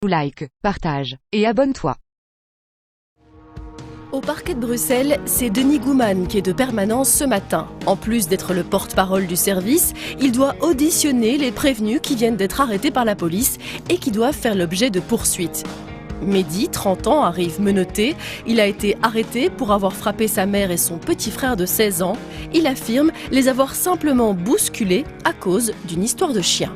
Like, partage, et abonne-toi. Au parquet de Bruxelles, c'est Denis Gouman qui est de permanence ce matin. En plus d'être le porte-parole du service, il doit auditionner les prévenus qui viennent d'être arrêtés par la police et qui doivent faire l'objet de poursuites. Mehdi, 30 ans, arrive menotté. Il a été arrêté pour avoir frappé sa mère et son petit frère de 16 ans. Il affirme les avoir simplement bousculés à cause d'une histoire de chien.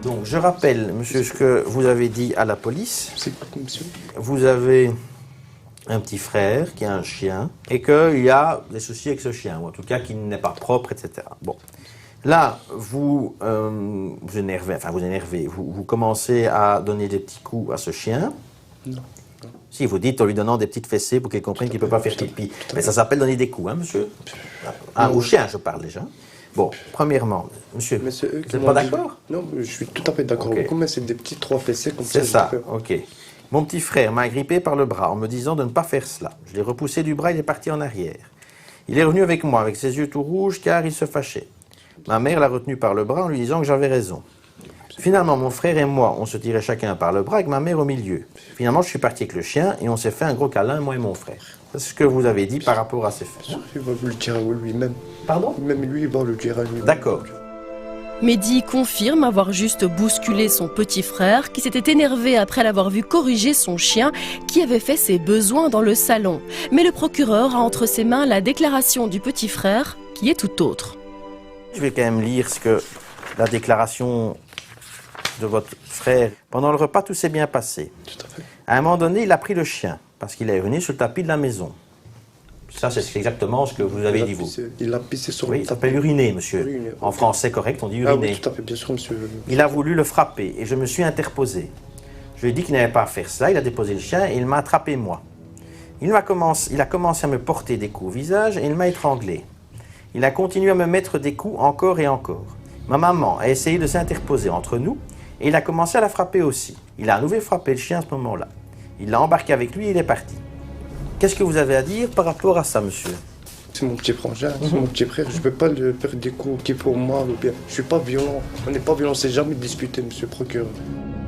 Donc je rappelle, monsieur, ce que vous avez dit à la police. C'est quoi, monsieur? Vous avez un petit frère qui a un chien et qu'il y a des soucis avec ce chien, ou en tout cas qu'il n'est pas propre, etc. Bon. Là, vous vous commencez à donner des petits coups à ce chien. Non. Si, vous dites en lui donnant des petites fessées pour qu'il comprenne qu'il ne peut pas faire pipi. Mais ça s'appelle donner des coups, hein, monsieur? Ah, au chien, je parle déjà. Bon, premièrement, monsieur, vous n'êtes pas d'accord? Non, je suis tout à fait d'accord. Okay. Mais c'est des petits 3 fessées comme ça. C'est ça, ok. Mon petit frère m'a agrippé par le bras en me disant de ne pas faire cela. Je l'ai repoussé du bras, il est parti en arrière. Il est revenu avec moi, avec ses yeux tout rouges, car il se fâchait. Ma mère l'a retenu par le bras en lui disant que j'avais raison. Finalement, mon frère et moi, on se tirait chacun par le bras avec ma mère au milieu. Finalement, je suis parti avec le chien et on s'est fait un gros câlin, moi et mon frère. C'est ce que vous avez dit par rapport à ces faits. Il va le dire à lui-même. Pardon? Même lui, il va le dire à lui-même. D'accord. Mehdi confirme avoir juste bousculé son petit frère qui s'était énervé après l'avoir vu corriger son chien qui avait fait ses besoins dans le salon. Mais le procureur a entre ses mains la déclaration du petit frère qui est tout autre. Je vais quand même lire ce que la déclaration de votre frère. Pendant le repas, tout s'est bien passé. Tout à fait. À un moment donné, il a pris le chien parce qu'il est venu sur le tapis de la maison. Ça, c'est exactement ce que vous avez dit, vous. Il a pissé sur Oui, le ça s'appelle uriner, monsieur. Uriner, En français correct, on dit uriner. Ah oui, tout à fait, bien sûr, monsieur. Il a voulu le frapper et je me suis interposé. Je lui ai dit qu'il n'avait pas à faire cela, il a déposé le chien et il m'a attrapé moi. Il a commencé à me porter des coups au visage et il m'a étranglé. Il a continué à me mettre des coups encore et encore. Ma maman a essayé de s'interposer entre nous et il a commencé à la frapper aussi. Il a à nouveau frappé le chien à ce moment-là. Il l'a embarqué avec lui et il est parti. Qu'est-ce que vous avez à dire par rapport à ça, monsieur? C'est mon petit frangin, c'est mon petit frère. Je ne peux pas le faire des coups qui pour moi. Ou bien. Je ne suis pas violent. On n'est pas violent, c'est jamais discuté, monsieur le procureur.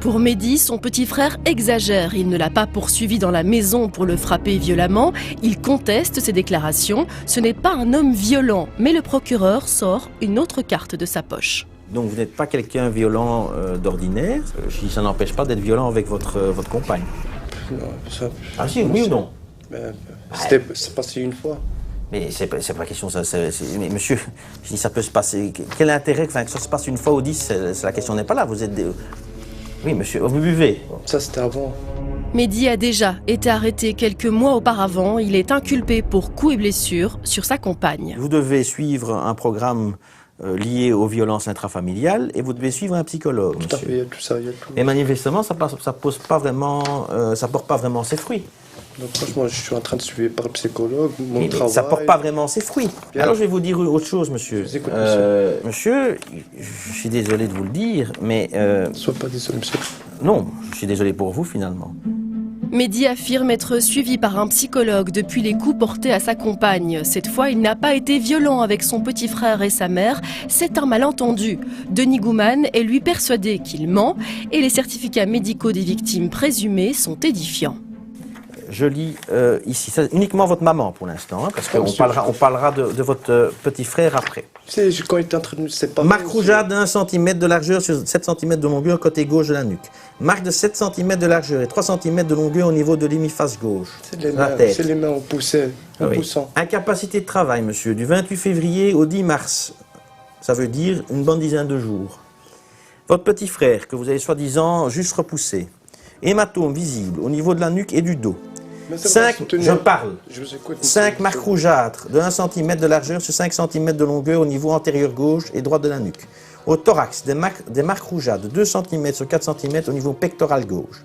Pour Mehdi, son petit frère exagère. Il ne l'a pas poursuivi dans la maison pour le frapper violemment. Il conteste ses déclarations. Ce n'est pas un homme violent, mais le procureur sort une autre carte de sa poche. Donc vous n'êtes pas quelqu'un violent d'ordinaire. Ça n'empêche pas d'être violent avec votre compagne. Non, ça... Ah si, oui ou non? C'est passé une fois. Mais c'est pas question, ça. Mais monsieur, je dis ça peut se passer. Quel intérêt que ça se passe une fois ou 10, la question n'est pas là. Vous êtes des... Oui, monsieur, vous buvez. Ça, c'était avant. Mehdi a déjà été arrêté quelques mois auparavant. Il est inculpé pour coups et blessures sur sa compagne. Vous devez suivre un programme lié aux violences intrafamiliales et vous devez suivre un psychologue, Tout à fait, monsieur. il y a tout ça, il y a tout. Et manifestement, ça porte pas vraiment ses fruits. Donc, franchement, je suis en train de suivre par le psychologue, mon Mais travail. ça porte pas vraiment ses fruits. Bien. Alors je vais vous dire autre chose, monsieur. Je vous écoute, Monsieur, je suis désolé de vous le dire, mais... Sois pas désolé, monsieur. Non, je suis désolé pour vous, finalement. Mehdi affirme être suivi par un psychologue depuis les coups portés à sa compagne. Cette fois, il n'a pas été violent avec son petit frère et sa mère. C'est un malentendu. Denis Gouman est lui persuadé qu'il ment et les certificats médicaux des victimes présumées sont édifiants. Je lis ici, c'est uniquement votre maman pour l'instant, hein, parce qu'on parlera de votre petit frère après. Tu sais, quand il était en train de... C'est pas Marque rougeâtre de 1 cm de largeur sur 7 cm de longueur côté gauche de la nuque. Marque de 7 cm de largeur et 3 cm de longueur au niveau de l'hémiface gauche. C'est les mains, on poussait, en Oui. poussant. Incapacité de travail, monsieur, du 28 février au 10 mars. Ça veut dire une bonne dizaine de jours. Votre petit frère, que vous avez soi-disant juste repoussé. Hématome visible au niveau de la nuque et du dos. 5, je parle. Je vous écoute. 5 marques rougeâtres de 1 cm de largeur sur 5 cm de longueur au niveau antérieur gauche et droit de la nuque. Au thorax, des marques rougeâtres de 2 cm sur 4 cm au niveau pectoral gauche.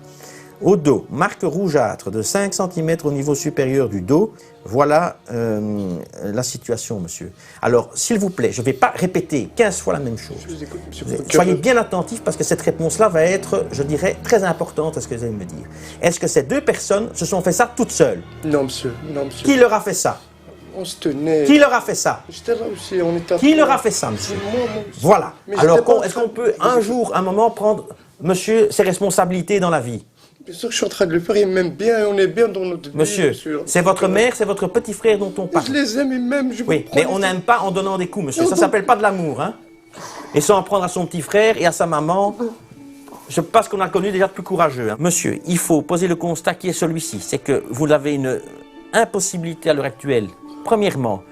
Au dos, marque rougeâtre de 5 cm au niveau supérieur du dos. Voilà la situation, monsieur. Alors, s'il vous plaît, je ne vais pas répéter 15 fois la même chose. Je vous écoute, monsieur. Soyez bien attentifs parce que cette réponse-là va être, je dirais, très importante à ce que vous allez me dire. Est-ce que ces deux personnes se sont fait ça toutes seules? Non, monsieur. Non, monsieur. Qui leur a fait ça? On se tenait. Qui leur a fait ça? J'étais là aussi, on était... Qui leur a fait ça, monsieur? Moi. Voilà. Mais Alors, j'étais pas en est-ce train qu'on peut un jour, un moment, prendre, monsieur, ses responsabilités dans la vie? Bien sûr que je suis en train de le faire, il m'aime bien et on est bien dans notre vie. Monsieur, c'est votre mère, c'est votre petit frère dont on parle. Je les aime, ils m'aiment. Oui, mais on n'aime pas en donnant des coups, monsieur. Ça s'appelle pas de l'amour, hein. Et sans en prendre à son petit frère et à sa maman, je pense qu'on a connu déjà de plus courageux. Hein. Monsieur, il faut poser le constat qui est celui-ci. C'est que vous avez une impossibilité à l'heure actuelle, premièrement,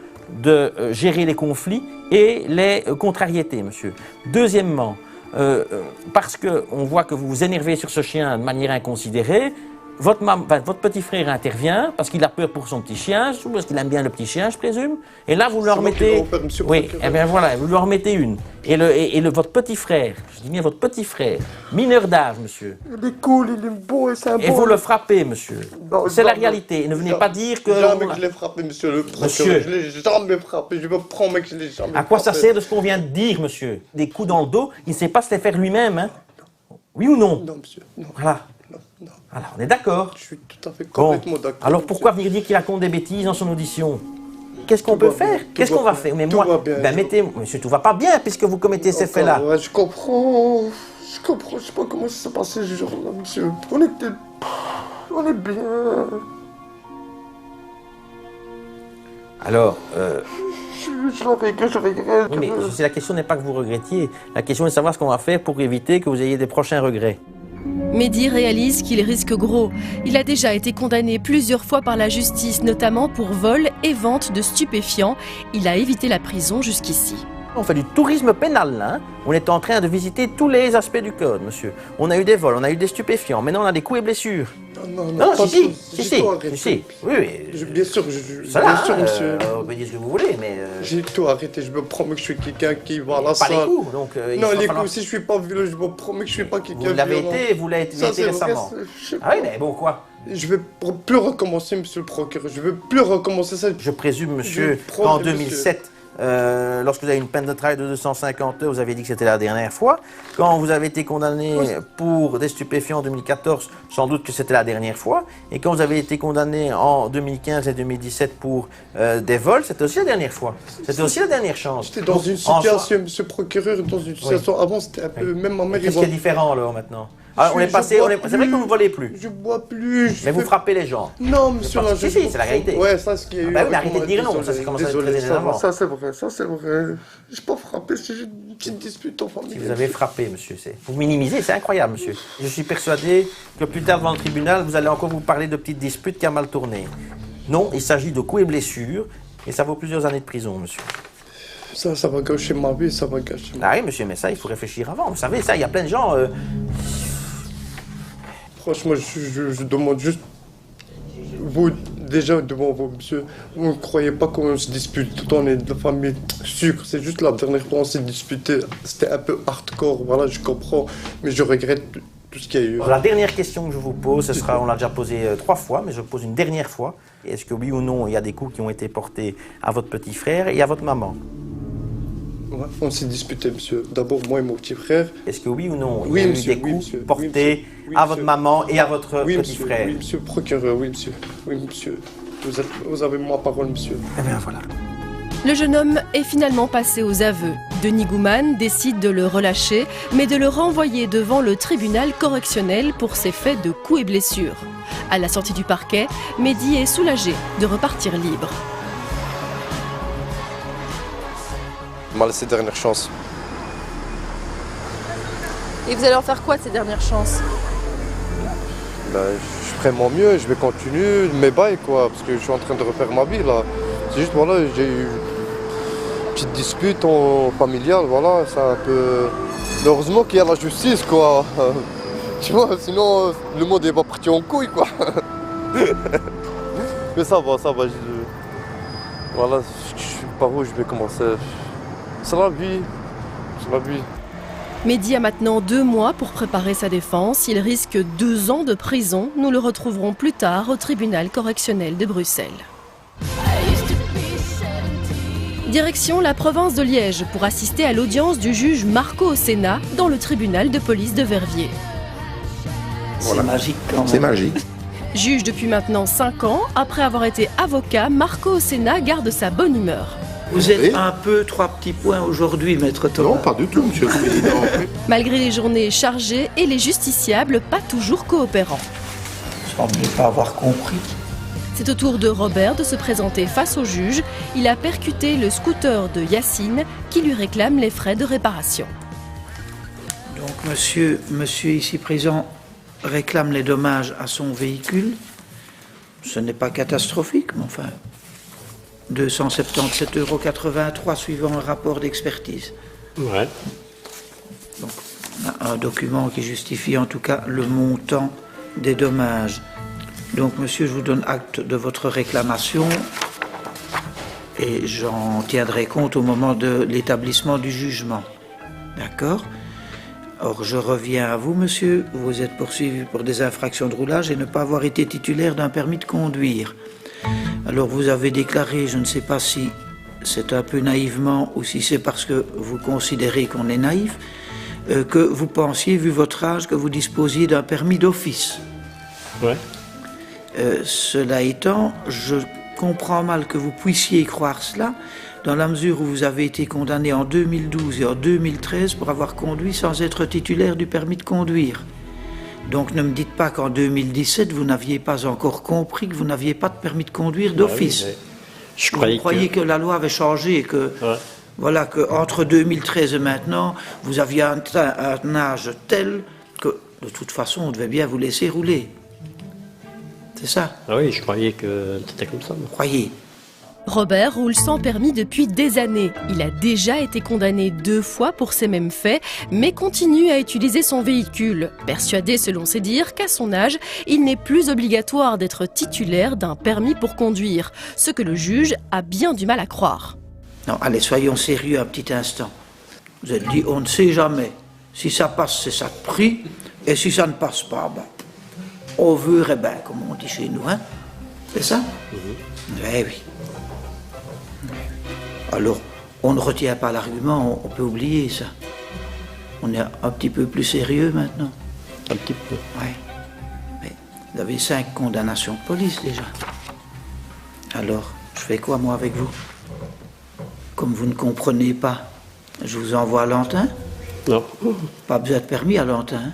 de gérer les conflits et les contrariétés, monsieur. Deuxièmement, parce qu'on voit que vous vous énervez sur ce chien de manière inconsidérée, votre petit frère intervient parce qu'il a peur pour son petit chien, parce qu'il aime bien le petit chien, je présume. Et là, vous leur mettez... Oui, et bien voilà, vous lui en remettez une. Et votre petit frère, je dis bien votre petit frère, mineur d'âge, monsieur. Il est cool, il est beau et c'est un bon... Et vous le frappez, monsieur. C'est la réalité. Ne venez pas dire que... Jamais que je l'ai frappé, monsieur le procureur. Monsieur. Je l'ai jamais frappé, je me promets que je l'ai jamais frappé. À quoi ça sert de ce qu'on vient de dire, monsieur? Des coups dans le dos, il ne sait pas se les faire lui-même, hein? Oui ou non? Non, monsieur, non. Voilà. Non. Alors, on est d'accord. Je suis tout à fait complètement d'accord. Alors pourquoi venir dire qu'il raconte des bêtises dans son audition? Qu'est-ce qu'on peut faire? Qu'est-ce qu'on va faire? Mais moi, monsieur, tout va pas bien puisque vous commettez ces faits-là. Ouais, je comprends, je sais pas comment ça s'est passé ce jour-là, monsieur. On est bien. Alors, je regrette. oui, mais la question n'est pas que vous regrettiez. La question est de savoir ce qu'on va faire pour éviter que vous ayez des prochains regrets. Mehdi réalise qu'il risque gros. Il a déjà été condamné plusieurs fois par la justice, notamment pour vol et vente de stupéfiants. Il a évité la prison jusqu'ici. On fait du tourisme pénal, là. Hein. On est en train de visiter tous les aspects du code, monsieur. On a eu des vols, on a eu des stupéfiants. Maintenant, on a des coups et blessures. Non, si. Oui. Bien sûr, monsieur. On peut dire ce que vous voulez, mais... J'ai tout arrêté, je me promets que je suis quelqu'un qui va à la salle. Pas les coups, donc... non, les coups, si je suis pas violent, je me promets que je suis pas quelqu'un de violent. Vous l'avez été récemment. Ah oui, mais bon, quoi? Je vais plus recommencer, monsieur le procureur. Je veux plus recommencer ça. Je présume, monsieur, qu'en 2007... lorsque vous avez une peine de travail de 250 heures, vous avez dit que c'était la dernière fois. Quand vous avez été condamné pour des stupéfiants en 2014, sans doute que c'était la dernière fois. Et quand vous avez été condamné en 2015 et 2017 pour des vols, c'était aussi la dernière fois. C'était aussi la dernière chance. J'étais dans une situation, monsieur le procureur, dans une situation avant, c'était un peu... Même ma mère... Qu'est-ce qui est différent alors maintenant? Alors, c'est vrai que vous ne volez plus. Je bois plus. Mais vous frappez les gens. Non, monsieur. Si, c'est la réalité. Ouais, ça, ce qui est eu. Mais arrêtez de dire non, ça c'est comment ça se Ça, c'est vrai. Je n'ai pas frappé, c'est juste une petite dispute en famille. Si vous avez frappé, monsieur, vous minimisez, c'est incroyable, monsieur. Je suis persuadé que plus tard devant le tribunal, vous allez encore vous parler de petites disputes qui a mal tourné. Non, il s'agit de coups et blessures, et ça vaut plusieurs années de prison, monsieur. Ça va gâcher ma vie, ça va gâcher ma vie. Ah oui, monsieur, mais ça, il faut réfléchir avant. Vous savez, ça, il y a plein de gens... Franchement, je demande juste, vous, déjà devant vous, monsieur, vous ne croyez pas qu'on se dispute, on est de famille sucre, c'est juste la dernière fois on s'est disputé, c'était un peu hardcore, voilà, je comprends, mais je regrette tout ce qu'il y a eu. La dernière question que je vous pose, ce sera, on l'a déjà posé 3 fois, mais je pose une dernière fois. Est-ce que oui ou non, il y a des coups qui ont été portés à votre petit frère et à votre maman? Ouais, on s'est disputé, monsieur. D'abord, moi et mon petit frère. Est-ce que oui ou non, il y a eu des coups portés à votre maman et à votre petit frère? Oui, monsieur le procureur, oui, monsieur. Oui, monsieur. Vous avez ma parole, monsieur. Eh bien, voilà. Le jeune homme est finalement passé aux aveux. Denis Gouman décide de le relâcher, mais de le renvoyer devant le tribunal correctionnel pour ses faits de coups et blessures. À la sortie du parquet, Mehdi est soulagé de repartir libre. Il m'a laissé dernière chance. Et vous allez en faire quoi de ces dernières chances? Ben, je ferai mon mieux, je vais continuer mes bails quoi, parce que je suis en train de refaire ma vie là. C'est juste voilà, j'ai eu une petite dispute familiale, voilà, c'est un peu... Heureusement qu'il y a la justice quoi. Tu vois, sinon le monde est pas parti en couille quoi. Mais ça va, voilà, je sais par où je vais commencer. C'est la vie, c'est la vie. Mehdi a maintenant 2 mois pour préparer sa défense. Il risque 2 ans de prison. Nous le retrouverons plus tard au tribunal correctionnel de Bruxelles. Direction la province de Liège pour assister à l'audience du juge Marco Osena dans le tribunal de police de Verviers. Voilà. C'est magique quand même. C'est magique. Juge depuis maintenant 5 ans, après avoir été avocat, Marco Osena garde sa bonne humeur. Vous êtes un peu 3 petits points aujourd'hui, maître Thomas. Non, pas du tout, monsieur le président. Malgré les journées chargées et les justiciables pas toujours coopérants. semblez pas avoir compris. C'est au tour de Robert de se présenter face au juge. Il a percuté le scooter de Yacine qui lui réclame les frais de réparation. Donc monsieur ici présent réclame les dommages à son véhicule. Ce n'est pas catastrophique, mais enfin, 277,83 € suivant un rapport d'expertise. Ouais. Donc, on a un document qui justifie en tout cas le montant des dommages. Donc, monsieur, je vous donne acte de votre réclamation et j'en tiendrai compte au moment de l'établissement du jugement. D'accord ? Or, je reviens à vous, monsieur. Vous êtes poursuivi pour des infractions de roulage et ne pas avoir été titulaire d'un permis de conduire. Alors, vous avez déclaré, je ne sais pas si c'est un peu naïvement ou si c'est parce que vous considérez qu'on est naïf, que vous pensiez, vu votre âge, que vous disposiez d'un permis d'office. Ouais. Cela étant, je comprends mal que vous puissiez croire cela, dans la mesure où vous avez été condamné en 2012 et en 2013 pour avoir conduit sans être titulaire du permis de conduire. Donc ne me dites pas qu'en 2017, vous n'aviez pas encore compris que vous n'aviez pas de permis de conduire d'office. Oui, vous croyez que la loi avait changé et que, voilà, qu'entre 2013 et maintenant, vous aviez atteint un âge tel que, de toute façon, on devait bien vous laisser rouler. C'est ça? Ah oui, je croyais que c'était comme ça. Moi. Croyez. Robert roule sans permis depuis des années. Il a déjà été condamné 2 fois pour ces mêmes faits, mais continue à utiliser son véhicule, persuadé selon ses dires qu'à son âge, il n'est plus obligatoire d'être titulaire d'un permis pour conduire, ce que le juge a bien du mal à croire. Non, allez, soyons sérieux un petit instant. Vous êtes dit, on ne sait jamais. Si ça passe, c'est ça de prix, et si ça ne passe pas, ben, on verrait bien, comme on dit chez nous, hein? C'est ça? Eh oui. Alors, on ne retient pas l'argument, on peut oublier ça. On est un petit peu plus sérieux maintenant. Un petit peu. Oui. Mais vous avez 5 condamnations de police déjà. Alors, je fais quoi moi avec vous? Comme vous ne comprenez pas, je vous envoie à Lantin? Non. Pas besoin de permis à Lantin. Hein?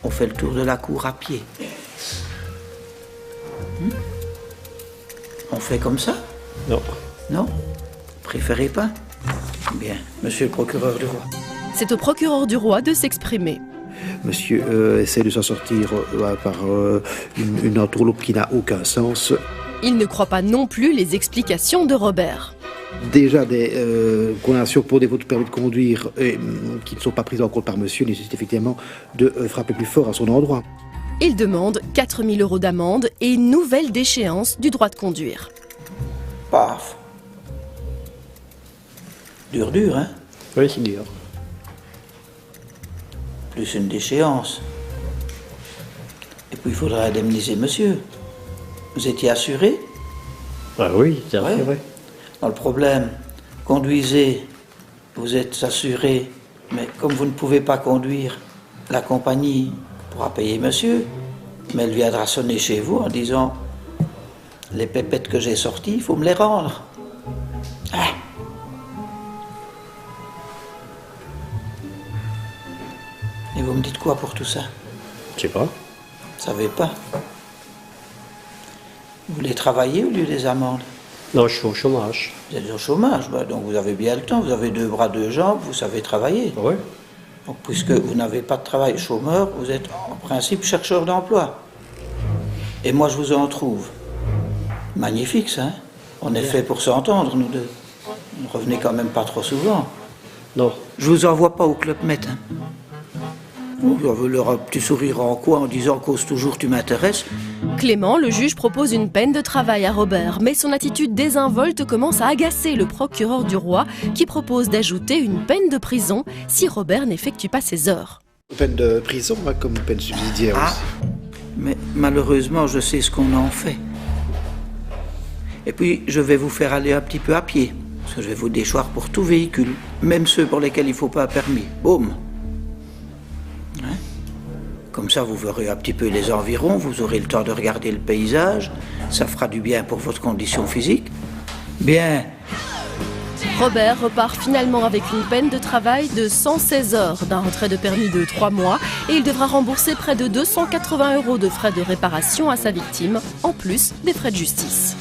On fait le tour de la cour à pied. On fait comme ça? Non. Non? Préférez pas? Bien, monsieur le procureur du roi. C'est au procureur du roi de s'exprimer. Monsieur essaie de s'en sortir par une entourloupe qui n'a aucun sens. Il ne croit pas non plus les explications de Robert. Déjà des condamnations pour défaut de permis de conduire qui ne sont pas prises en compte par monsieur nécessitent effectivement de frapper plus fort à son endroit. Il demande 4 000 € d'amende et une nouvelle déchéance du droit de conduire. Paf! Dur, hein? Oui, c'est dur. Plus une déchéance. Et puis il faudra indemniser monsieur. Vous étiez assuré? Ah oui, c'est vrai. Ouais. Dans le problème, conduisez, vous êtes assuré, mais comme vous ne pouvez pas conduire, la compagnie pourra payer monsieur, mais elle viendra sonner chez vous en disant « Les pépettes que j'ai sorties, il faut me les rendre. » Ah. Et vous me dites quoi pour tout ça? Je sais pas. Vous savez pas? Vous voulez travailler au lieu des amendes? Non, je suis au chômage. Vous êtes au chômage, bah, donc vous avez bien le temps, vous avez 2 bras, 2 jambes, vous savez travailler. Oui. Donc puisque vous n'avez pas de travail chômeur, vous êtes en principe chercheur d'emploi. Et moi je vous en trouve. Magnifique ça, hein? On est fait pour s'entendre, nous deux. Ne revenez quand même pas trop souvent. Non. Je vous envoie pas au Club Med. Hein? Vous avez leur un petit sourire en coin en disant cause toujours tu m'intéresses. Clément, le juge, propose une peine de travail à Robert, mais son attitude désinvolte commence à agacer le procureur du roi qui propose d'ajouter une peine de prison si Robert n'effectue pas ses heures. Peine de prison, hein, comme peine subsidiaire Ah, aussi. mais malheureusement je sais ce qu'on en fait. Et puis je vais vous faire aller un petit peu à pied, parce que je vais vous déchoir pour tout véhicule, même ceux pour lesquels il ne faut pas un permis. Boum. Hein? Comme ça, vous verrez un petit peu les environs, vous aurez le temps de regarder le paysage, ça fera du bien pour votre condition physique. Bien. Robert repart finalement avec une peine de travail de 116 heures d'un retrait de permis de 3 mois et il devra rembourser près de 280 € de frais de réparation à sa victime, en plus des frais de justice.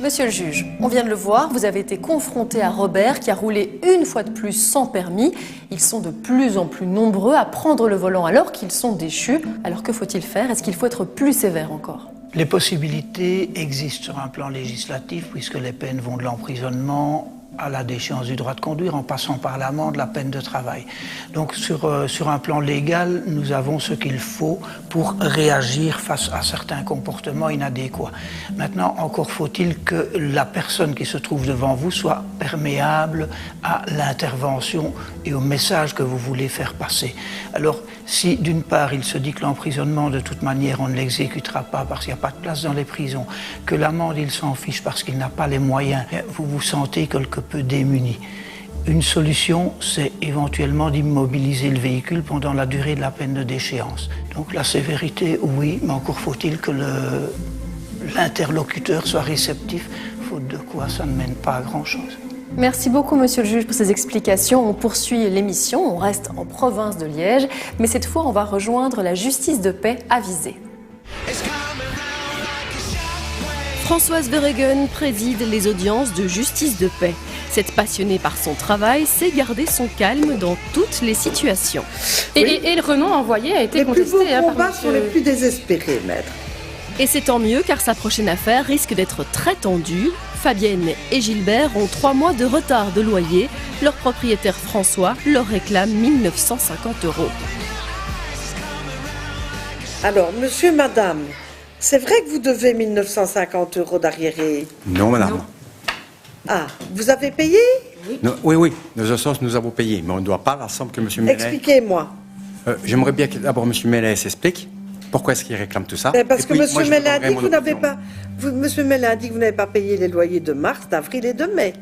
Monsieur le juge, on vient de le voir, vous avez été confronté à Robert qui a roulé une fois de plus sans permis. Ils sont de plus en plus nombreux à prendre le volant alors qu'ils sont déchus. Alors que faut-il faire? Est-ce qu'il faut être plus sévère encore? Les possibilités existent sur un plan législatif puisque les peines vont de l'emprisonnement à la déchéance du droit de conduire en passant par l'amende, la peine de travail. Donc sur un plan légal, nous avons ce qu'il faut pour réagir face à certains comportements inadéquats. Maintenant, encore faut-il que la personne qui se trouve devant vous soit perméable à l'intervention et au message que vous voulez faire passer. Alors, si d'une part il se dit que l'emprisonnement de toute manière on ne l'exécutera pas parce qu'il n'y a pas de place dans les prisons, que l'amende il s'en fiche parce qu'il n'a pas les moyens, vous vous sentez quelque peu démuni. Une solution, c'est éventuellement d'immobiliser le véhicule pendant la durée de la peine de déchéance. Donc la sévérité, oui, mais encore faut-il que l'interlocuteur soit réceptif, faute de quoi ça ne mène pas à grand-chose. Merci beaucoup, monsieur le juge, pour ces explications. On poursuit l'émission, on reste en province de Liège, mais cette fois, on va rejoindre la justice de paix à Visé. Françoise Verheugen préside les audiences de justice de paix. Cette passionnée par son travail sait garder son calme dans toutes les situations. Et le renom envoyé a été les contesté. Les plus beaux combats par sont les plus désespérés, maître. Et c'est tant mieux car sa prochaine affaire risque d'être très tendue. Fabienne et Gilbert ont 3 mois de retard de loyer. Leur propriétaire François leur réclame 1 950 €. Alors, monsieur, madame, c'est vrai que vous devez 1 950 € d'arriéré? Non, madame. Non. Ah, vous avez payé? Oui. Non, oui, nos assurances, nous avons payé, mais on ne doit pas la somme que M. Mellet... Expliquez-moi. J'aimerais bien que d'abord M. Mellet s'explique. Pourquoi est-ce qu'il réclame tout ça? Parce que M. Mellet a dit que vous n'avez pas... Monsieur Mellet a dit que vous n'avez pas payé les loyers de mars, d'avril et de mai.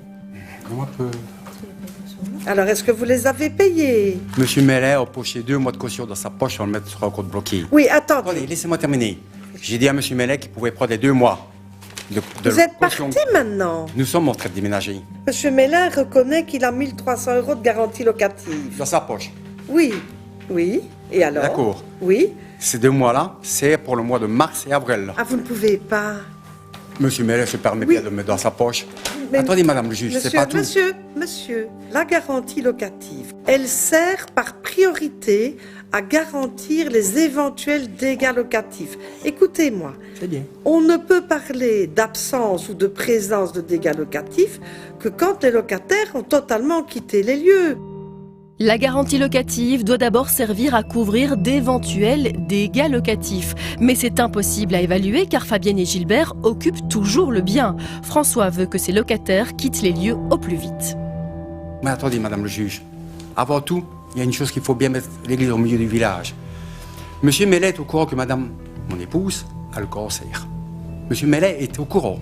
Comment peut... Alors, est-ce que vous les avez payés? M. Mellet a poché 2 mois de caution dans sa poche sans le mettre sur un compte bloqué. Oui, attendez. Laissez-moi terminer. J'ai dit à M. Mellet qu'il pouvait prendre les 2 mois de vous êtes parti maintenant? Nous sommes en train de déménager. M. Mellet reconnaît qu'il a 1 300 € de garantie locative. Dans sa poche? Oui. Oui. Et alors? D'accord. Oui. Ces 2 mois-là, c'est pour le mois de mars et avril. Ah, vous ne pouvez pas? Monsieur Mellet se permet bien de le mettre dans sa poche. Mais attendez, madame le juge, c'est pas tout. Monsieur, la garantie locative, elle sert par priorité à garantir les éventuels dégâts locatifs. Écoutez-moi, c'est bien. On ne peut parler d'absence ou de présence de dégâts locatifs que quand les locataires ont totalement quitté les lieux. La garantie locative doit d'abord servir à couvrir d'éventuels dégâts locatifs. Mais c'est impossible à évaluer car Fabienne et Gilbert occupent toujours le bien. François veut que ses locataires quittent les lieux au plus vite. Mais attendez, madame le juge. Avant tout, il y a une chose qu'il faut bien mettre l'église au milieu du village. Monsieur Mellet est au courant que madame, mon épouse, a le cancer. Monsieur Mellet est au courant.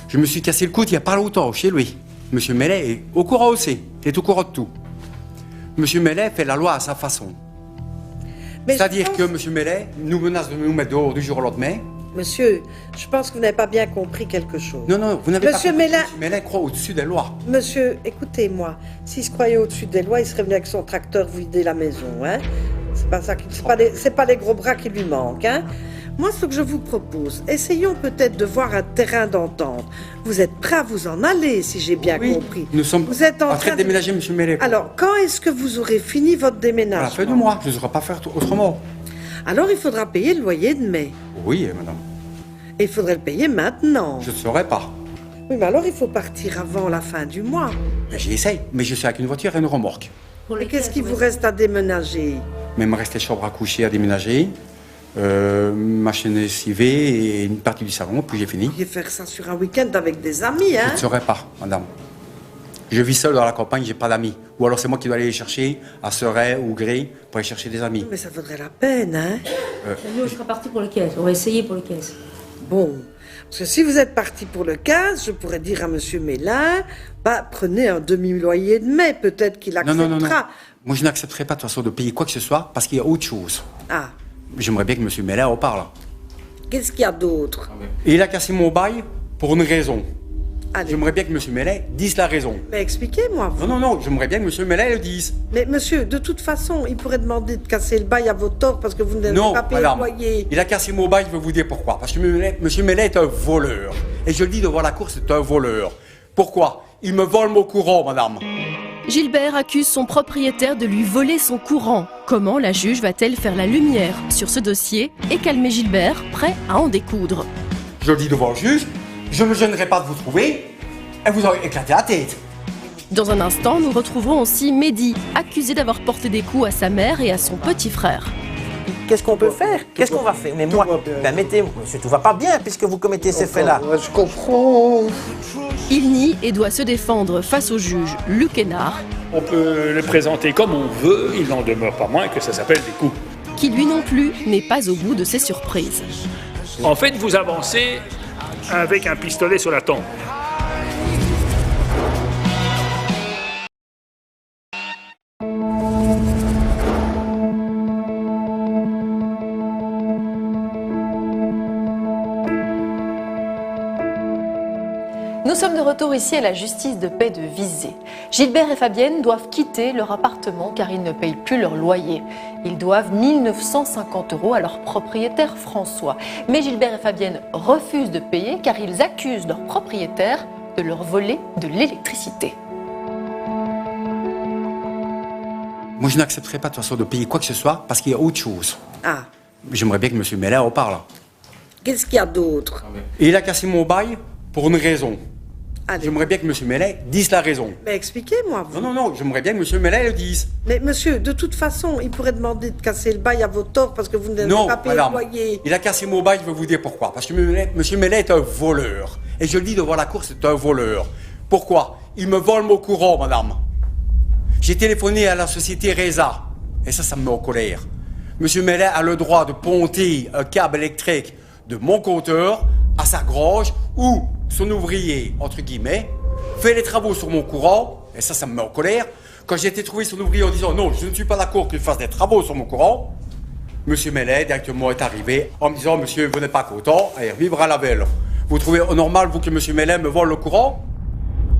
Je me suis cassé le coude il n'y a pas longtemps chez lui. Monsieur Mellet est au courant aussi. Il est au courant de tout. Monsieur Mellet fait la loi à sa façon. C'est-à-dire que Monsieur Mellet nous menace de nous mettre dehors du jour au lendemain. Monsieur, je pense que vous n'avez pas bien compris quelque chose. Non, vous n'avez pas compris. Monsieur Mellet croit au-dessus des lois. Monsieur, écoutez-moi. S'il se croyait au-dessus des lois, il serait venu avec son tracteur vider la maison, hein. C'est pas ça, c'est pas les gros bras qui lui manquent, hein. Moi, ce que je vous propose, essayons peut-être de voir un terrain d'entente. Vous êtes prêt à vous en aller, si j'ai bien compris. Nous sommes vous êtes en train de déménager, Monsieur Mellet. Alors, quand est-ce que vous aurez fini votre déménagement? À la fin du mois, je ne saurais pas faire autrement. Alors, il faudra payer le loyer de mai. Oui, madame. Et il faudrait le payer maintenant. Je ne saurais pas. Oui, mais alors il faut partir avant la fin du mois. J'essaye, mais je suis avec une voiture et une remorque. Et qu'est-ce qu'il vous reste à déménager? Mais il me reste les chambres à coucher à déménager. Machine lessivée et une partie du salon, puis j'ai fini. Vous pourriez faire ça sur un week-end avec des amis, hein? Je ne saurais pas, madame. Je vis seul dans la campagne, j'ai pas d'amis. Ou alors c'est moi qui dois aller les chercher à Seray ou Gré pour aller chercher des amis. Mais ça vaudrait la peine, hein? Nous, on sera parti pour le 15. On va essayer pour le 15. Bon, parce que si vous êtes parti pour le 15, je pourrais dire à Monsieur Mélin, prenez un demi-loyer de mai, peut-être qu'il acceptera. Non. Moi, je n'accepterai pas de toute façon de payer quoi que ce soit parce qu'il y a autre chose. Ah. J'aimerais bien que M. Mellet en parle. Qu'est-ce qu'il y a d'autre? Et il a cassé mon bail pour une raison. Allez. J'aimerais bien que M. Mellet dise la raison. Mais expliquez-moi. vous. Non, j'aimerais bien que M. Mellet le dise. Mais monsieur, de toute façon, il pourrait demander de casser le bail à votre tort parce que vous n'avez Non, pas payé le madame, loyer. il a cassé mon bail, je vais vous dire pourquoi. Parce que M. Mellet est un voleur. Et je le dis devant la cour, c'est un voleur. Pourquoi? Il me vole mon courant, madame. Gilbert accuse son propriétaire de lui voler son courant. Comment la juge va-t-elle faire la lumière sur ce dossier et calmer Gilbert, prêt à en découdre? Je le dis devant le juge, je ne me gênerai pas de vous trouver et vous aurez éclaté la tête. Dans un instant, nous retrouverons aussi Mehdi, accusé d'avoir porté des coups à sa mère et à son petit frère. Qu'est-ce qu'on peut faire? Qu'est-ce qu'on va faire? Mais moi, ben mettez, monsieur, tout va pas bien puisque vous commettez ces faits-là. Ouais, je comprends. Il nie et doit se défendre face au juge Luc Hénard, On peut le présenter comme on veut, il n'en demeure pas moins que ça s'appelle des coups. qui lui non plus n'est pas au bout de ses surprises. En fait, vous avancez avec un pistolet sur la tempe. Nous sommes de retour ici à la justice de paix de Visé. Gilbert et Fabienne doivent quitter leur appartement car ils ne payent plus leur loyer. Ils doivent 1 950 € à leur propriétaire François. Mais Gilbert et Fabienne refusent de payer car ils accusent leur propriétaire de leur voler de l'électricité. Moi, je n'accepterai pas de toute façon de payer quoi que ce soit parce qu'il y a autre chose. Ah, J'aimerais bien que M. Mellet en parle. qu'est-ce qu'il y a d'autre? Et il a cassé mon bail pour une raison. Allez. J'aimerais bien que M. Mellet dise la raison. Mais expliquez-moi. vous. Non, j'aimerais bien que M. Mellet le dise. Mais monsieur, de toute façon, il pourrait demander de casser le bail à votre tort parce que vous n'avez Non, pas payé madame, le loyer. il a cassé mon bail, je vais vous dire pourquoi. Parce que M. Mellet est un voleur. Et je le dis devant la cour, c'est un voleur. Pourquoi? Il me vole mon courant, madame. J'ai téléphoné à la société Reza. Et ça me met en colère. M. Mellet a le droit de ponter un câble électrique de mon compteur à sa grange ou son ouvrier, entre guillemets, fait les travaux sur mon courant. Et ça me met en colère. Quand j'ai été trouver son ouvrier en disant non, je ne suis pas d'accord qu'il fasse des travaux sur mon courant, M. Mellet directement est arrivé en me disant monsieur, vous n'êtes pas content, allez vivre à la velle. Vous trouvez normal, vous, que M. Mellet me vole le courant?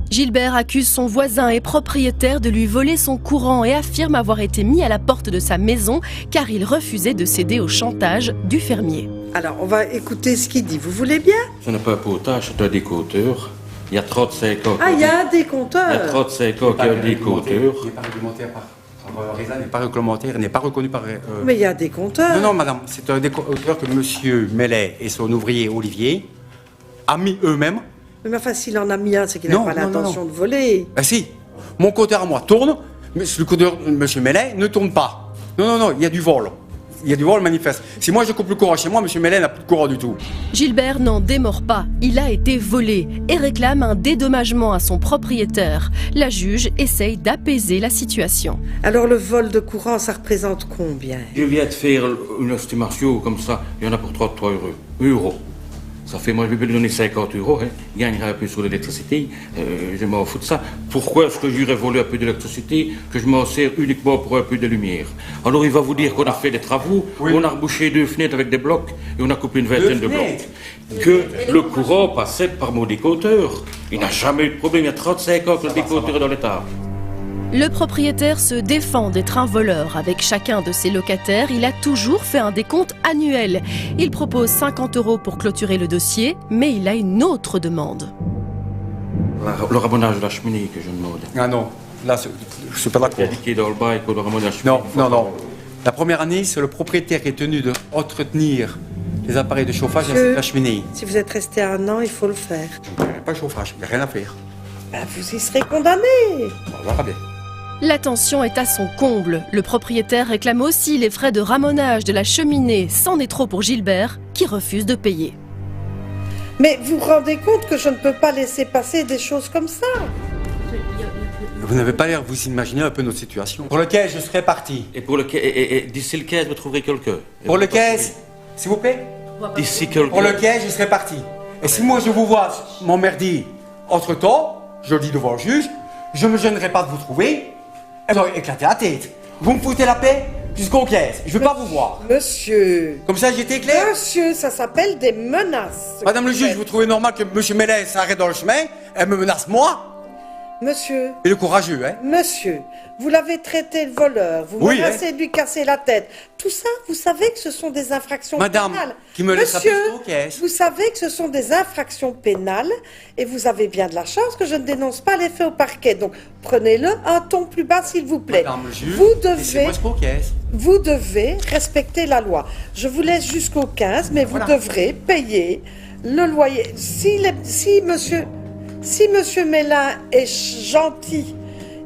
Gilbert accuse son voisin et propriétaire de lui voler son courant et affirme avoir été mis à la porte de sa maison car il refusait de céder au chantage du fermier. Alors, on va écouter ce qu'il dit. Vous voulez bien? Ce n'est pas un potage, c'est un décompteur. Il y a 35 ans. Ah, il y a un Il y décompteur. a 35 ans qu'il y a un décompteur. Il n'est pas réglementaire par Reza, n'est pas réglementaire, n'est pas reconnu par... Mais il y a un décompteur. Non, madame, c'est un décompteur que M. Mellet et son ouvrier Olivier a mis eux-mêmes. Mais enfin, s'il en a mis un, c'est qu'il n'a Non, pas non, l'intention de voler. Ben si, mon compteur à moi tourne, mais le compteur de M. Mellet ne tourne pas. Non, il y a du vol. Il y a du vol manifeste. Si moi je coupe le courant chez moi, M. Mellet n'a plus de courant du tout. Gilbert n'en démord pas, il a été volé et réclame un dédommagement à son propriétaire. La juge essaye d'apaiser la situation. Alors, le vol de courant, ça représente combien? Je viens de faire une estimation comme ça. Il y en a pour 33 euros. Ça fait, moi, je vais lui donner 50 €. Hein. Il gagnera un peu sur l'électricité. Je m'en fous de ça. Pourquoi est-ce que j'irais voler un peu d'électricité, que je m'en sers uniquement pour un peu de lumière? Alors, il va vous dire qu'on a fait des travaux, on a rebouché 2 fenêtres avec des blocs et on a coupé une vingtaine de blocs. Que le courant passait par mon décompteur. Il n'a jamais eu de problème. Il y a 35 ans que le décompteur est dans l'état. Le propriétaire se défend d'être un voleur. Avec chacun de ses locataires, il a toujours fait un décompte annuel. Il propose 50 € pour clôturer le dossier, mais il a une autre demande. Le ramonage de la cheminée que je demande. Ah non, là, je suis pas d'accord. Il y a indiqué dans le bail pour le ramonage de la cheminée. Non. La première année, c'est le propriétaire qui est tenu d'entretenir les appareils de chauffage ainsi que la cheminée. Si vous êtes resté 1 an, il faut le faire. Il n'y a pas de chauffage, il n'y a rien à faire. Ben, vous y serez condamné. On verra bien. La tension est à son comble. Le propriétaire réclame aussi les frais de ramonage de la cheminée. C'en est trop pour Gilbert, qui refuse de payer. Mais vous vous rendez compte que je ne peux pas laisser passer des choses comme ça? Vous n'avez pas l'air, vous imaginez un peu notre situation. Pour le caisse, je serai parti. Et pour le et d'ici le 15, vous trouverez quelqu'un. Pour le caisse, s'il vous plaît. D'ici quelqu'un. Pour le caisse, je serai parti. Et si moi je vous vois m'emmerder entre-temps, je le dis devant le juge, je ne me gênerai pas de vous trouver, et vous aurez éclaté la tête. Vous me foutez la paix, jusqu'aux caisses. Je veux pas vous voir. Monsieur. Comme ça, j'étais clair. Monsieur, ça s'appelle des menaces. Madame le juge, vous trouvez normal que monsieur Mellet s'arrête dans le chemin? Elle me menace moi? Monsieur. Et le courageux, hein? Monsieur, vous l'avez traité de voleur, vous menacez de lui casser la tête. Tout ça, vous savez que ce sont des infractions Madame, pénales. qui me laisse Monsieur, rappeler aux caisses. vous savez que ce sont des infractions pénales et vous avez bien de la chance que je ne dénonce pas les faits au parquet. Donc, prenez-le un ton plus bas, s'il vous plaît. Madame le juge, vous devez respecter la loi. Je vous laisse jusqu'au 15, mais vous devrez payer le loyer. Si monsieur Mélin est gentil,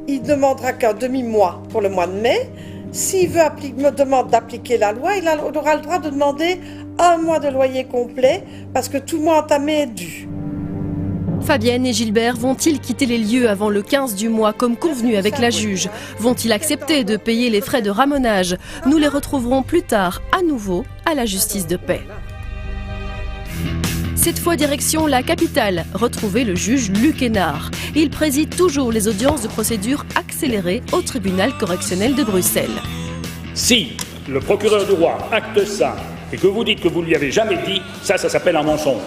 il ne demandera qu'un demi-mois pour le mois de mai. S'il me demande d'appliquer la loi, il aura le droit de demander un mois de loyer complet parce que tout mois entamé est dû. Fabienne et Gilbert vont-ils quitter les lieux avant le 15 du mois comme convenu avec la juge? Vont-ils accepter de payer les frais de ramonage? Nous les retrouverons plus tard à nouveau à la justice de paix. Cette fois direction la capitale, retrouvez le juge Luc Hénard. Il préside toujours les audiences de procédure accélérées au tribunal correctionnel de Bruxelles. Si le procureur du roi acte ça et que vous dites que vous ne lui avez jamais dit, ça s'appelle un mensonge.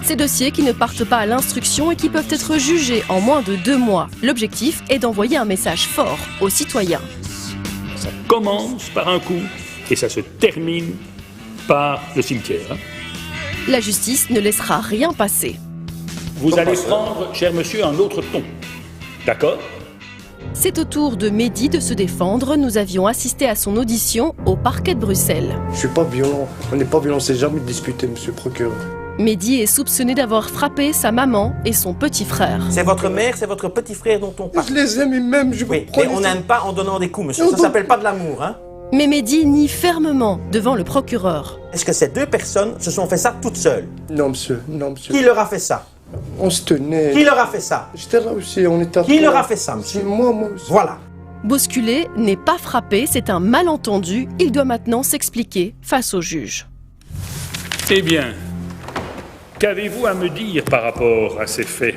Ces dossiers qui ne partent pas à l'instruction et qui peuvent être jugés en moins de 2 mois. L'objectif est d'envoyer un message fort aux citoyens. Ça commence par un coup et ça se termine par le cimetière. La justice ne laissera rien passer. Vous allez prendre, cher monsieur, un autre ton. D'accord? C'est au tour de Mehdi de se défendre. Nous avions assisté à son audition au parquet de Bruxelles. Je suis pas violent. On n'est pas violent, c'est jamais discuté, monsieur le procureur. Mehdi est soupçonné d'avoir frappé sa maman et son petit frère. C'est votre mère, c'est votre petit frère dont on parle. Je les aime et même, je Oui, mais on n'aime pas en donnant des coups, monsieur. Ça s'appelle pas de l'amour, hein? Mais Mehdi nie fermement devant le procureur. Est-ce que ces 2 personnes se sont fait ça toutes seules? Non, monsieur. Non, monsieur. Qui leur a fait ça? On se tenait. Qui leur a fait ça? J'étais là aussi, on était à Qui leur a fait ça, monsieur? Moi aussi. Voilà. Bousculé n'est pas frappé, c'est un malentendu. Il doit maintenant s'expliquer face au juge. Eh bien, qu'avez-vous à me dire par rapport à ces faits?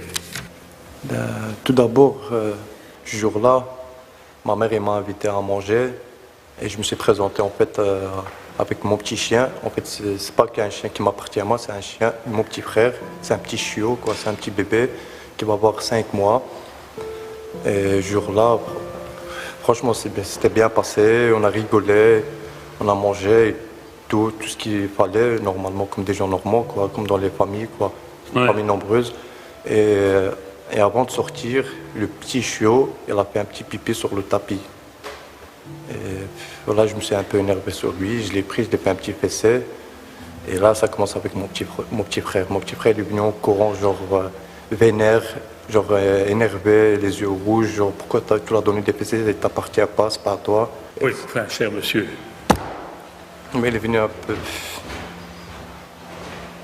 Tout d'abord, ce jour-là, ma mère m'a invité à manger et je me suis présenté en fait avec mon petit chien. En fait, c'est pas qu'un chien qui m'appartient à moi, c'est un chien, mon petit frère. C'est un petit chiot, quoi, c'est un petit bébé qui va avoir 5 mois. Et ce jour-là, franchement, c'était bien passé. On a rigolé, on a mangé, tout ce qu'il fallait, normalement, comme des gens normaux, quoi, comme dans les familles, quoi, des familles nombreuses. Et avant de sortir, le petit chiot, il a fait un petit pipi sur le tapis. Et voilà, je me suis un peu énervé sur lui, je l'ai pris, je l'ai fait un petit fessé. Et là, ça commence avec mon petit frère. Mon petit frère, il est venu en courant, genre vénère, genre énervé, les yeux rouges, genre pourquoi tu l'as donné des fessées, il t'appartient pas, c'est pas à toi. Oui, enfin, cher monsieur. Mais il est venu un peu...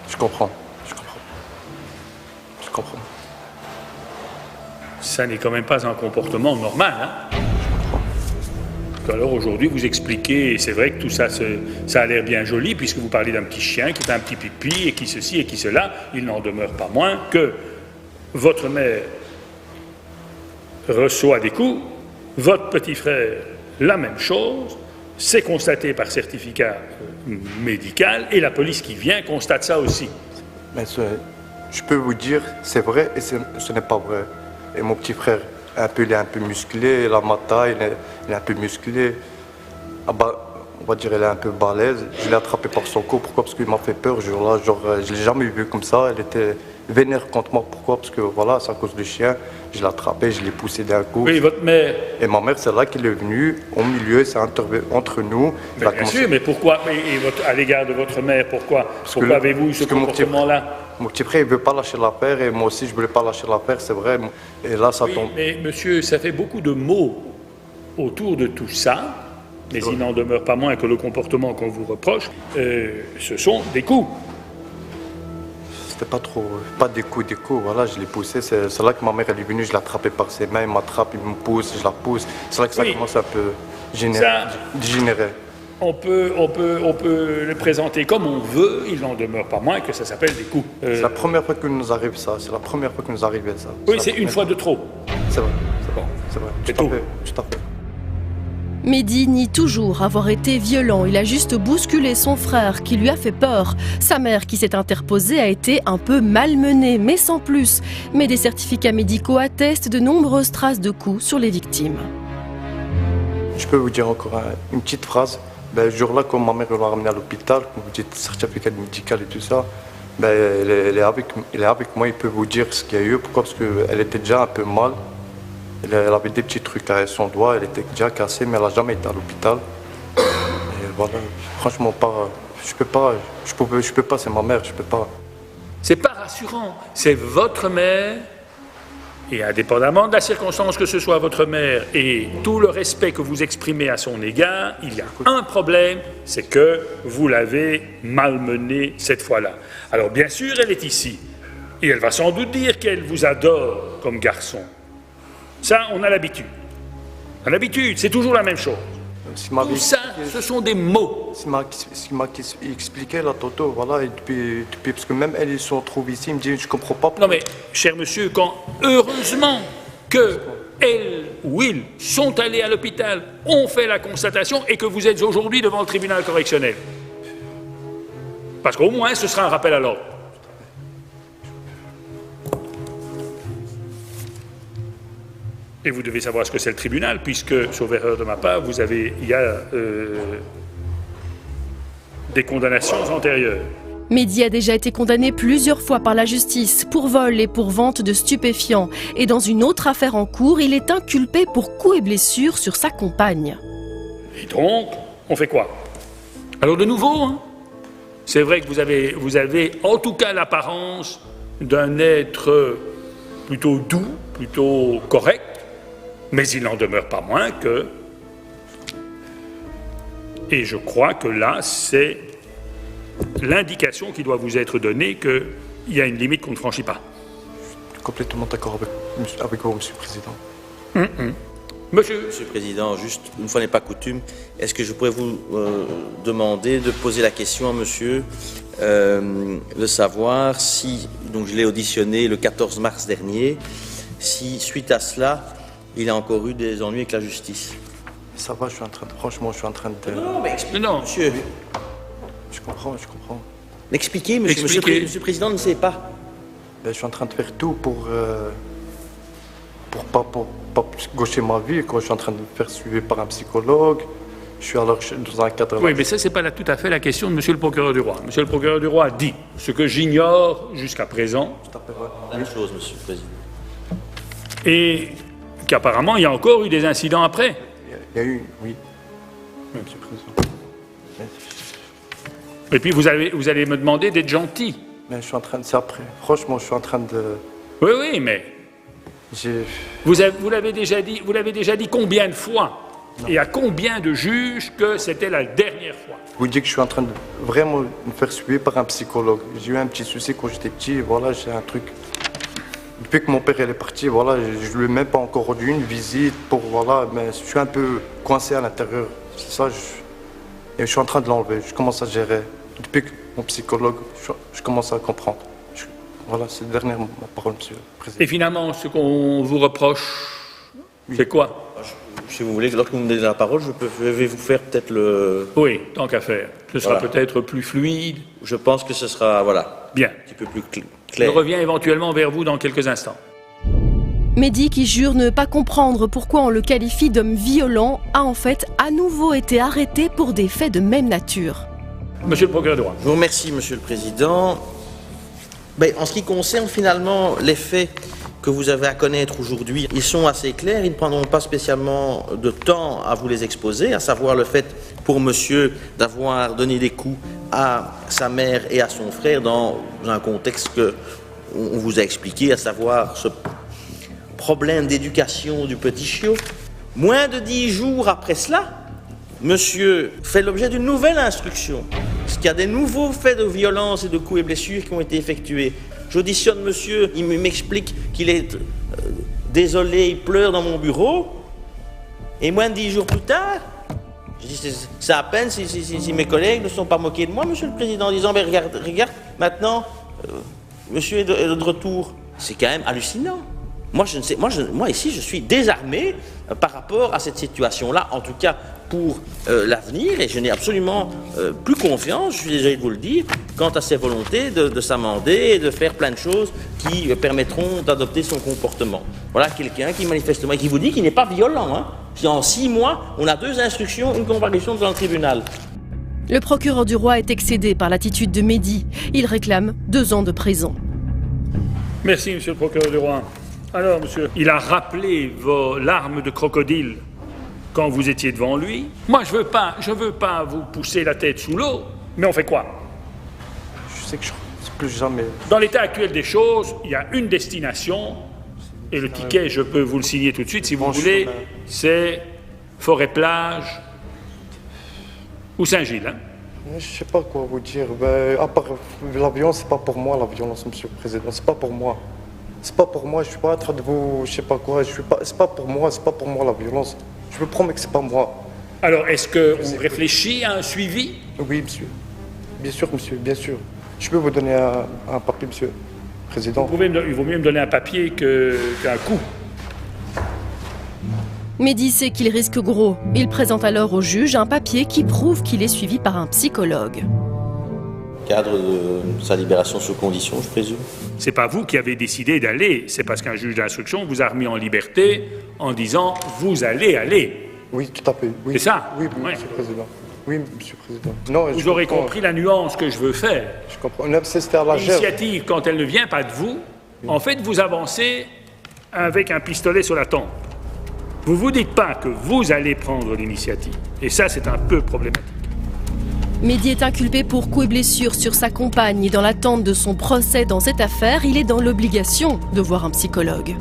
Je comprends. Ça n'est quand même pas un comportement normal, hein? Alors aujourd'hui, vous expliquez, et c'est vrai que tout ça, ça a l'air bien joli, puisque vous parlez d'un petit chien qui fait un petit pipi, et qui ceci, et qui cela. Il n'en demeure pas moins que votre mère reçoit des coups, votre petit frère, la même chose, c'est constaté par certificat médical, et la police qui vient constate ça aussi. Mais je peux vous dire, c'est vrai et ce n'est pas vrai. Et mon petit frère, il est un peu musclé, la mata, il est un peu musclé. On va dire, il est un peu balèze. Je l'ai attrapé par son cou. Pourquoi? Parce qu'il m'a fait peur ce jour-là. Genre, je ne l'ai jamais vu comme ça. Il était vénère contre moi. Pourquoi? Parce que voilà, c'est à cause du chien. Je l'ai attrapé, je l'ai poussé d'un coup. Oui, votre mère. Et ma mère, c'est là qu'elle est venue, au milieu, c'est entre nous. Mais bien sûr, mais pourquoi? À l'égard de votre mère, pourquoi avez-vous eu ce comportement-là? Mon petit frère, il ne veut pas lâcher l'affaire et moi aussi, je ne voulais pas lâcher l'affaire, c'est vrai. Et là, ça tombe. Mais monsieur, ça fait beaucoup de mots autour de tout ça, mais il n'en demeure pas moins que le comportement qu'on vous reproche, ce sont des coups. C'était pas des coups, voilà, je l'ai poussé. C'est là que ma mère elle est venue, je l'ai attrapé par ses mains, il m'attrape, il me pousse, je la pousse. C'est là que ça commence un peu dégénérer. On peut le présenter comme on veut, il n'en demeure pas moins que ça s'appelle des coups. C'est la première fois que nous arrive ça, c'est la première fois que nous arrive ça. Oui, c'est une fois de trop. C'est vrai, Bon. c'est vrai, C'est tout à fait. Mehdi nie toujours avoir été violent. Il a juste bousculé son frère qui lui a fait peur. Sa mère qui s'est interposée a été un peu malmenée, mais sans plus. Mais des certificats médicaux attestent de nombreuses traces de coups sur les victimes. Je peux vous dire encore une petite phrase. Le jour-là, quand ma mère l'a ramenée à l'hôpital, comme vous dites, certificat médical et tout ça, elle est avec moi, il peut vous dire ce qu'il y a eu. Pourquoi? Parce qu'elle était déjà un peu mal. Elle avait des petits trucs à son doigt, elle était déjà cassée, mais elle n'a jamais été à l'hôpital. Et voilà, franchement, je peux pas, c'est ma mère, je peux pas. C'est pas rassurant, c'est votre mère, et indépendamment de la circonstance que ce soit votre mère et tout le respect que vous exprimez à son égard, il y a un problème, c'est que vous l'avez malmenée cette fois-là. Alors bien sûr, elle est ici, et elle va sans doute dire qu'elle vous adore comme garçon. Ça, on a l'habitude. On a l'habitude, c'est toujours la même chose. Tout ça, ce sont des mots. Ce qu'il m'a expliqué, là, Toto, voilà, et depuis, parce que même elle, ils se retrouvent ici, il me dit, je comprends pas. Non mais, cher monsieur, quand heureusement que elle ou ils sont allés à l'hôpital, ont fait la constatation et que vous êtes aujourd'hui devant le tribunal correctionnel. Parce qu'au moins, ce sera un rappel à l'ordre. Et vous devez savoir ce que c'est le tribunal, puisque, sauf erreur de ma part, il y a des condamnations antérieures. Mehdi a déjà été condamné plusieurs fois par la justice pour vol et pour vente de stupéfiants. Et dans une autre affaire en cours, il est inculpé pour coups et blessures sur sa compagne. Et donc, on fait quoi? Alors de nouveau, c'est vrai que vous avez en tout cas l'apparence d'un être plutôt doux, plutôt correct, mais il n'en demeure pas moins que... Et je crois que là, c'est l'indication qui doit vous être donnée qu'il y a une limite qu'on ne franchit pas. Je suis complètement d'accord avec vous, Monsieur le Président. Monsieur le Président, juste une fois n'est pas coutume, est-ce que je pourrais vous demander de poser la question à monsieur de savoir si, donc je l'ai auditionné le 14 mars dernier, si suite à cela, il a encore eu des ennuis avec la justice. Ça va, franchement, je suis en train de... Non, mais expliquez, non, monsieur. Je comprends. Expliquez, monsieur. Monsieur le Président ne sait pas. Je suis en train de faire tout pour pas gaucher ma vie. Je suis en train de me faire suivre par un psychologue. Je suis alors dans un cadre... Oui, mais ça, c'est pas tout à fait la question de monsieur le procureur du roi. Monsieur le procureur du roi dit ce que j'ignore jusqu'à présent. La même chose, monsieur le Président. Et qu'apparemment, il y a encore eu des incidents après. Il y a eu, oui. Monsieur le Président. Et puis vous allez me demander d'être gentil. Mais je suis en train de... C'est après. Franchement, je suis en train de... Oui, mais... Vous l'avez déjà dit combien de fois? Non. Et à combien de juges que c'était la dernière fois? Je vous dis que je suis en train de vraiment me faire suivre par un psychologue. J'ai eu un petit souci quand j'étais petit, voilà, j'ai un truc... Depuis que mon père est parti, voilà, je lui ai même pas encore rendu une visite pour, voilà, mais je suis un peu coincé à l'intérieur. C'est ça, et je suis en train de l'enlever, je commence à gérer. Depuis que mon psychologue, je commence à comprendre. Voilà, c'est la dernière parole, monsieur le Président. Et finalement, ce qu'on vous reproche, c'est quoi? Si vous voulez, lorsque vous me donnez la parole, je vais vous faire peut-être le... Oui, tant qu'à faire. Ce sera peut-être plus fluide. Je pense que ce sera, voilà, bien, un petit peu plus clair. Je reviens éventuellement vers vous dans quelques instants. Mehdi, qui jure ne pas comprendre pourquoi on le qualifie d'homme violent, a en fait à nouveau été arrêté pour des faits de même nature. Monsieur le procureur du roi. Je vous remercie, monsieur le Président. En ce qui concerne finalement les faits que vous avez à connaître aujourd'hui, ils sont assez clairs, ils ne prendront pas spécialement de temps à vous les exposer, à savoir le fait pour monsieur d'avoir donné des coups à sa mère et à son frère dans un contexte qu'on vous a expliqué, à savoir ce problème d'éducation du petit chiot. Moins de 10 jours après cela, monsieur fait l'objet d'une nouvelle instruction, parce qu'il y a des nouveaux faits de violence et de coups et blessures qui ont été effectués. J'auditionne monsieur, il m'explique qu'il est désolé, il pleure dans mon bureau, et moins de 10 jours plus tard, je dis, c'est à peine si mes collègues ne sont pas moqués de moi, monsieur le Président, en disant, regarde, maintenant, monsieur est de retour. C'est quand même hallucinant. Moi, je ne sais, moi ici, je suis désarmé par rapport à cette situation-là, en tout cas pour l'avenir, et je n'ai absolument plus confiance, je suis désolé de vous le dire, quant à ses volontés de s'amender et de faire plein de choses qui permettront d'adopter son comportement. Voilà quelqu'un qui manifestement, et qui vous dit qu'il n'est pas violent. Hein. Si en 6 mois, on a 2 instructions, une comparution devant le tribunal. Le procureur du roi est excédé par l'attitude de Mehdi. Il réclame 2 ans de prison. Merci, monsieur le procureur du roi. Alors, monsieur, il a rappelé vos larmes de crocodile quand vous étiez devant lui. Moi, je veux pas vous pousser la tête sous l'eau, mais on fait quoi? Je sais que je ne plus jamais. Dans l'état actuel des choses, il y a une destination, et le ticket, je peux vous le signer tout de suite si vous voulez, c'est Forêt-Plage ou Saint-Gilles. Hein? Je ne sais pas quoi vous dire. Ben, à part l'avion, c'est pas pour moi la violence, monsieur le président. C'est pas pour moi. C'est pas pour moi. Je suis pas en train de vous, je sais pas quoi. C'est pas pour moi. C'est pas pour moi la violence. Je vous promets que c'est pas moi. Alors, est-ce que vous réfléchissez à un suivi? Oui, monsieur. Bien sûr, monsieur. Bien sûr. Je peux vous donner un papier, monsieur le président. Il vaut mieux me donner un papier qu'un coup. Mehdi sait qu'il risque gros. Il présente alors au juge un papier qui prouve qu'il est suivi par un psychologue. Cadre de sa libération sous condition, je présume. C'est pas vous qui avez décidé d'aller, c'est parce qu'un juge d'instruction vous a remis en liberté en disant vous allez aller. Oui, tout à fait. Oui. C'est ça? Oui, oui, monsieur le président. Oui, monsieur le président. Non, vous aurez compris la nuance que je veux faire. Je comprends. L'initiative, quand elle ne vient pas de vous, en fait, vous avancez avec un pistolet sur la tempe. Vous ne vous dites pas que vous allez prendre l'initiative. Et ça, c'est un peu problématique. Mehdi est inculpé pour coups et blessures sur sa compagne et dans l'attente de son procès dans cette affaire, il est dans l'obligation de voir un psychologue.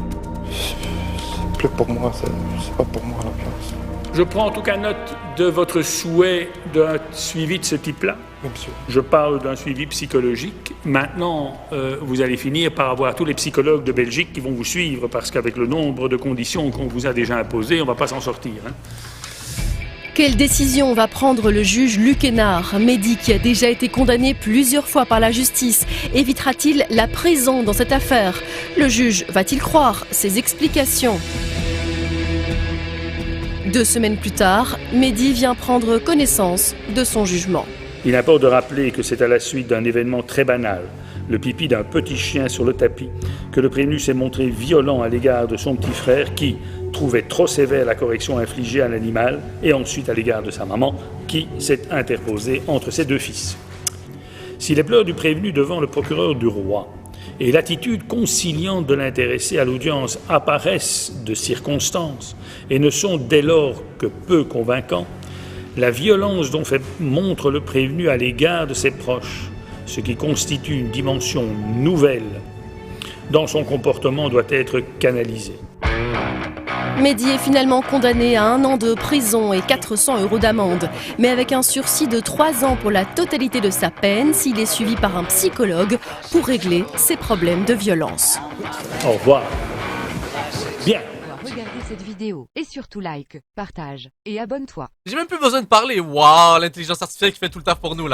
C'est plus pour moi, c'est pas pour moi la violence. Je prends en tout cas note de votre souhait d'un suivi de ce type-là. Oui, monsieur. Je parle d'un suivi psychologique. Maintenant, vous allez finir par avoir tous les psychologues de Belgique qui vont vous suivre parce qu'avec le nombre de conditions qu'on vous a déjà imposées, on ne va pas s'en sortir. Hein. Quelle décision va prendre le juge Luc Hénard? Mehdi, qui a déjà été condamné plusieurs fois par la justice, évitera-t-il la prison dans cette affaire? Le juge va-t-il croire ses explications? 2 semaines plus tard, Mehdi vient prendre connaissance de son jugement. Il importe de rappeler que c'est à la suite d'un événement très banal, le pipi d'un petit chien sur le tapis, que le prévenu s'est montré violent à l'égard de son petit frère qui trouvait trop sévère la correction infligée à l'animal et ensuite à l'égard de sa maman qui s'est interposée entre ses 2 fils. Si les pleurs du prévenu devant le procureur du roi et l'attitude conciliante de l'intéressé à l'audience apparaissent de circonstance et ne sont dès lors que peu convaincants, la violence dont fait montre le prévenu à l'égard de ses proches, ce qui constitue une dimension nouvelle dans son comportement, doit être canalisée. Mehdi est finalement condamné à 1 an de prison et 400 € d'amende, mais avec un sursis de 3 ans pour la totalité de sa peine s'il est suivi par un psychologue pour régler ses problèmes de violence. Au revoir. Bien. Regardez cette vidéo et surtout like, partage et abonne-toi. J'ai même plus besoin de parler. Waouh, l'intelligence artificielle qui fait tout le taf pour nous là.